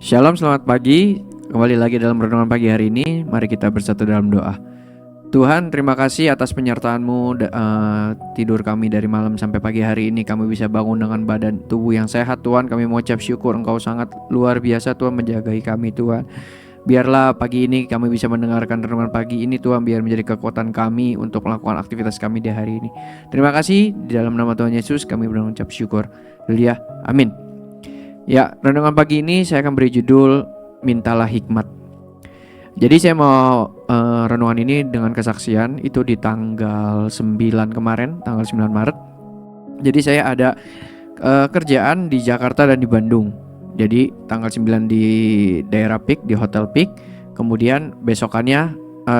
Shalom, selamat pagi. Kembali lagi dalam renungan pagi hari ini. Mari kita bersatu dalam doa. Tuhan, terima kasih atas penyertaan-Mu. Tidur kami dari malam sampai pagi hari ini, kami bisa bangun dengan badan tubuh yang sehat. Tuhan, kami mengucap syukur Engkau sangat luar biasa Tuhan menjagai kami Tuhan. Biarlah pagi ini kami bisa mendengarkan renungan pagi ini Tuhan, biar menjadi kekuatan kami untuk melakukan aktivitas kami di hari ini. Terima kasih, di dalam nama Tuhan Yesus kami mengucap syukur. Haleluya, amin. Ya, renungan pagi ini saya akan beri judul Mintalah Hikmat. Jadi saya mau renungan ini dengan kesaksian itu di tanggal 9 kemarin, tanggal 9 Maret. Jadi saya ada kerjaan di Jakarta dan di Bandung. Jadi tanggal 9 di daerah Peak, di Hotel Peak. Kemudian besokannya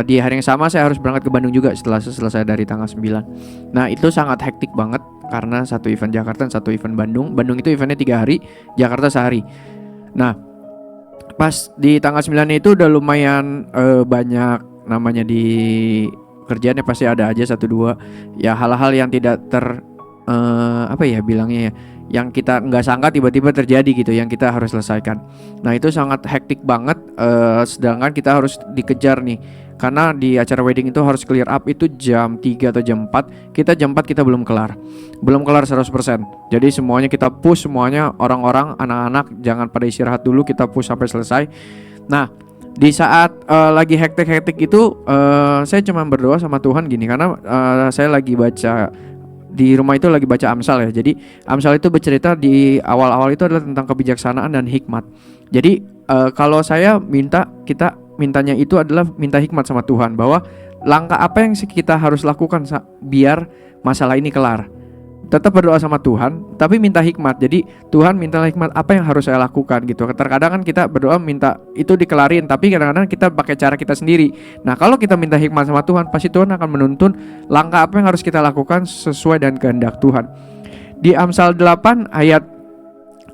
di hari yang sama saya harus berangkat ke Bandung juga setelah selesai dari tanggal 9. Nah itu sangat hektik banget karena satu event Jakarta dan satu event Bandung. Bandung itu eventnya 3 hari, Jakarta sehari. Nah pas di tanggal 9 itu udah lumayan banyak namanya di kerjaannya, pasti ada aja 1-2 ya hal-hal yang tidak apa ya bilangnya ya, yang kita nggak sangka tiba-tiba terjadi gitu, yang kita harus selesaikan. Nah itu sangat hektik banget, sedangkan kita harus dikejar nih, karena di acara wedding itu harus clear up itu jam 3 atau jam 4. Kita jam 4 kita belum kelar 100%. Jadi semuanya kita push, semuanya orang-orang, anak-anak jangan pada istirahat dulu, kita push sampai selesai. Nah di saat lagi hektik-hektik itu saya cuma berdoa sama Tuhan gini, karena saya lagi baca di rumah itu, lagi baca Amsal ya. Jadi Amsal itu bercerita di awal-awal itu adalah tentang kebijaksanaan dan hikmat. Jadi kalau saya kita mintanya itu adalah minta hikmat sama Tuhan, bahwa langkah apa yang kita harus lakukan biar masalah ini kelar. Tetap berdoa sama Tuhan, tapi minta hikmat. Jadi Tuhan, mintalah hikmat apa yang harus saya lakukan gitu. Terkadang kan kita berdoa minta itu dikelarin, tapi kadang-kadang kita pakai cara kita sendiri. Nah kalau kita minta hikmat sama Tuhan, pasti Tuhan akan menuntun langkah apa yang harus kita lakukan sesuai dengan kehendak Tuhan. Di Amsal 8 ayat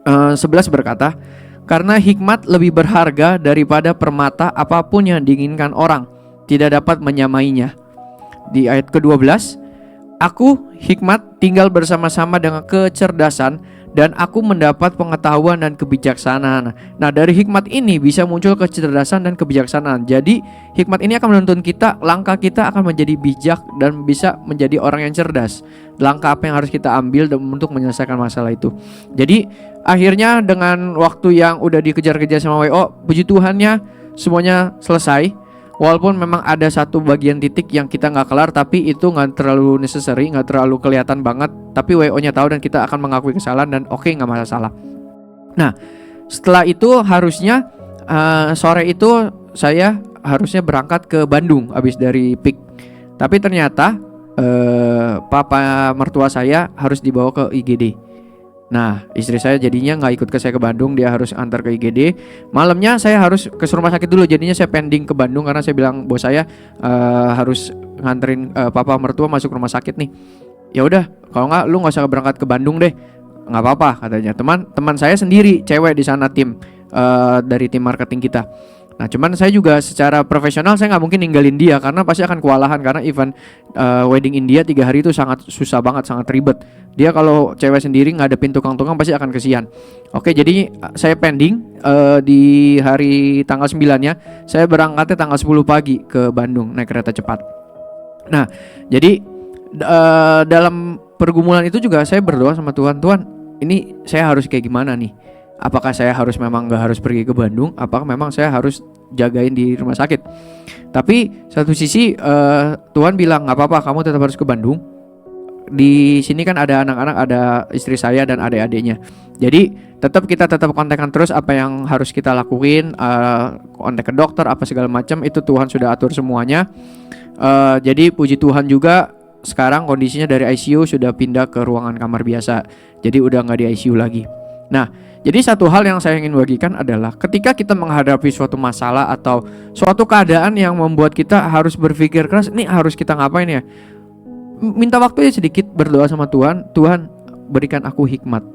11 berkata, karena hikmat lebih berharga daripada permata, apapun yang diinginkan orang tidak dapat menyamainya. Di ayat ke-12, aku, hikmat, tinggal bersama-sama dengan kecerdasan, dan aku mendapat pengetahuan dan kebijaksanaan. Nah dari hikmat ini bisa muncul kecerdasan dan kebijaksanaan. Jadi hikmat ini akan menuntun kita, langkah kita akan menjadi bijak dan bisa menjadi orang yang cerdas. Langkah apa yang harus kita ambil untuk menyelesaikan masalah itu. Jadi akhirnya dengan waktu yang udah dikejar-kejar sama WO, puji Tuhannya semuanya selesai. Walaupun memang ada satu bagian titik yang kita nggak kelar, tapi itu nggak terlalu necessary, nggak terlalu kelihatan banget. Tapi WO-nya tahu dan kita akan mengakui kesalahan dan oke, nggak masalah. Nah setelah itu harusnya sore itu saya harusnya berangkat ke Bandung habis dari PIK. Tapi ternyata papa mertua saya harus dibawa ke IGD. Nah istri saya jadinya gak ikut ke saya ke Bandung, dia harus antar ke IGD. Malamnya saya harus ke rumah sakit dulu, jadinya saya pending ke Bandung karena saya bilang bos saya harus nganterin papa mertua masuk rumah sakit nih. Ya udah, kalau nggak lu nggak usah berangkat ke Bandung deh, nggak apa-apa katanya. Teman saya sendiri cewek di sana, tim dari tim marketing kita. Nah cuman saya juga secara profesional saya nggak mungkin ninggalin dia, karena pasti akan kewalahan, karena event wedding India 3 hari itu sangat susah banget, sangat ribet. Dia kalau cewek sendiri ngadepin tukang-tukang pasti akan kesian. Oke, jadi saya pending di hari tanggal 9-nya. Saya berangkatnya tanggal 10 pagi ke Bandung naik kereta cepat. Nah jadi dalam pergumulan itu juga saya berdoa sama Tuhan, Tuhan ini saya harus kayak gimana nih? Apakah saya harus memang gak harus pergi ke Bandung? Apakah memang saya harus jagain di rumah sakit? Tapi satu sisi Tuhan bilang gak apa-apa, kamu tetap harus ke Bandung. Di sini kan ada anak-anak, ada istri saya dan adik-adiknya. Jadi kita tetap kontekan terus apa yang harus kita lakuin, kontak ke dokter apa segala macam, itu Tuhan sudah atur semuanya. Jadi puji Tuhan juga sekarang kondisinya dari ICU sudah pindah ke ruangan kamar biasa. Jadi udah gak di ICU lagi. Nah, jadi satu hal yang saya ingin bagikan adalah ketika kita menghadapi suatu masalah atau suatu keadaan yang membuat kita harus berpikir keras, ini harus kita ngapain ya? Minta waktu ya sedikit, berdoa sama Tuhan, Tuhan berikan aku hikmat.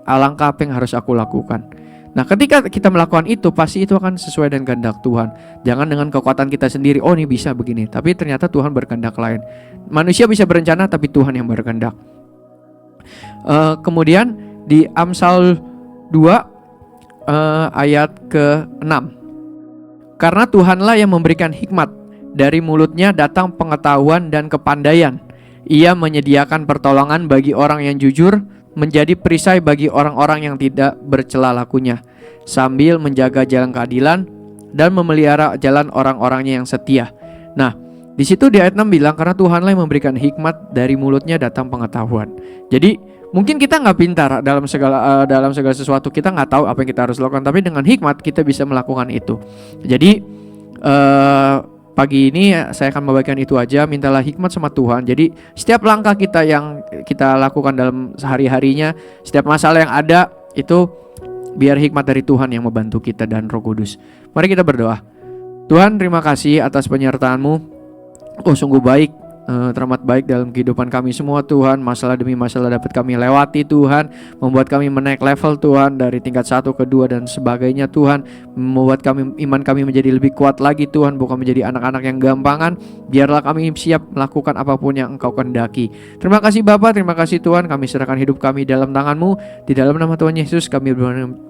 Alangkah apa yang harus aku lakukan. Nah ketika kita melakukan itu, pasti itu akan sesuai dengan kehendak Tuhan. Jangan dengan kekuatan kita sendiri, oh ini bisa begini. Tapi ternyata Tuhan berkehendak lain. Manusia bisa berencana, tapi Tuhan yang berkehendak. Kemudian di Amsal 2 ayat ke-6. Karena Tuhanlah yang memberikan hikmat, dari mulutnya datang pengetahuan dan kepandaian. Ia menyediakan pertolongan bagi orang yang jujur, menjadi perisai bagi orang-orang yang tidak bercela lakunya, sambil menjaga jalan keadilan dan memelihara jalan orang-orangnya yang setia. Nah, di situ di ayat 6 bilang karena Tuhanlah yang memberikan hikmat, dari mulutnya datang pengetahuan. Jadi mungkin kita nggak pintar dalam segala sesuatu, kita nggak tahu apa yang kita harus lakukan, tapi dengan hikmat kita bisa melakukan itu. Jadi pagi ini saya akan membagikan itu aja. Mintalah hikmat sama Tuhan. Jadi setiap langkah kita yang kita lakukan dalam sehari-harinya, setiap masalah yang ada itu biar hikmat dari Tuhan yang membantu kita dan Roh Kudus. Mari kita berdoa. Tuhan, terima kasih atas penyertaan-Mu. Oh, sungguh baik, teramat baik dalam kehidupan kami semua Tuhan. Masalah demi masalah dapat kami lewati Tuhan, membuat kami menaik level Tuhan, dari tingkat 1 ke 2 dan sebagainya Tuhan. Membuat iman kami menjadi lebih kuat lagi Tuhan, bukan menjadi anak-anak yang gampangan. Biarlah kami siap melakukan apapun yang Engkau kehendaki. Terima kasih Bapa, terima kasih Tuhan. Kami serahkan hidup kami dalam tangan-Mu. Di dalam nama Tuhan Yesus kami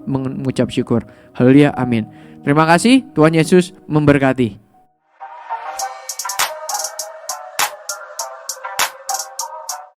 mengucap syukur. Haleluya, amin. Terima kasih, Tuhan Yesus memberkati.